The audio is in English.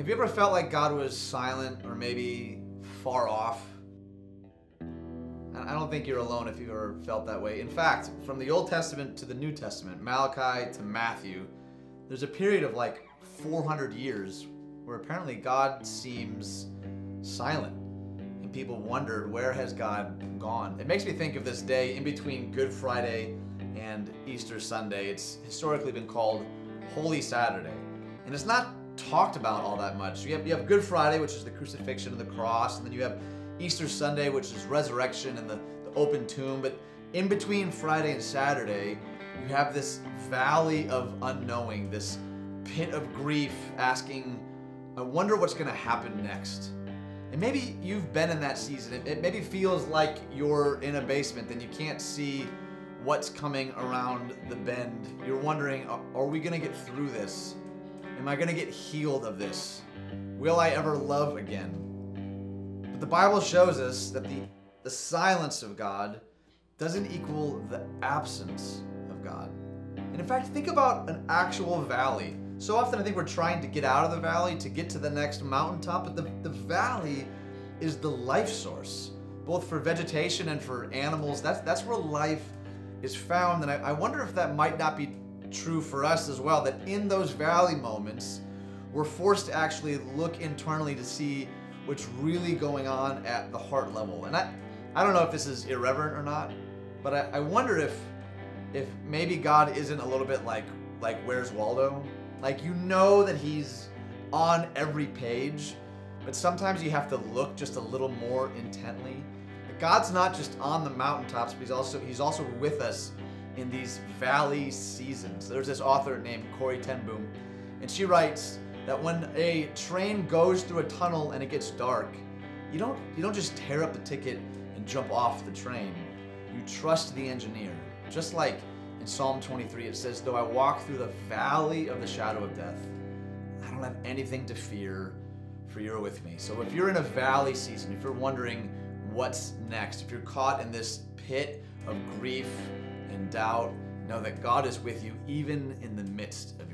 Have you ever felt like God was silent or maybe far off? I don't think you're alone if you've ever felt that way. In fact, from the Old Testament to the New Testament, Malachi to Matthew, there's a period of like 400 years where apparently God seems silent. And people wondered, where has God gone? It makes me think of this day in between Good Friday and Easter Sunday. It's historically been called Holy Saturday. And it's not talked about all that much. You have Good Friday, which is the crucifixion and the cross, and then you have Easter Sunday, which is resurrection and the open tomb. But in between Friday and Saturday, you have this valley of unknowing, this pit of grief asking, I wonder what's going to happen next. And maybe you've been in that season. It maybe feels like you're in a basement and you can't see what's coming around the bend. You're wondering, are we going to get through this? Am I going to get healed of this? Will I ever love again? But the Bible shows us that the silence of God doesn't equal the absence of God. And in fact, think about an actual valley. So often I think we're trying to get out of the valley to get to the next mountaintop, but the valley is the life source, both for vegetation and for animals. That's where life is found. And I wonder if that might not be true for us as well, that in those valley moments, we're forced to actually look internally to see what's really going on at the heart level. And I don't know if this is irreverent or not, but I wonder if maybe God isn't a little bit like Where's Waldo? Like, you know that he's on every page, but sometimes you have to look just a little more intently. God's not just on the mountaintops, but he's also with us in these valley seasons. There's this author named Corrie ten Boom, and she writes that when a train goes through a tunnel and it gets dark, you don't just tear up the ticket and jump off the train. You trust the engineer. Just like in Psalm 23, it says, though I walk through the valley of the shadow of death, I don't have anything to fear, for you're with me. So if you're in a valley season, if you're wondering what's next, if you're caught in this pit of grief and doubt, know that God is with you even in the midst of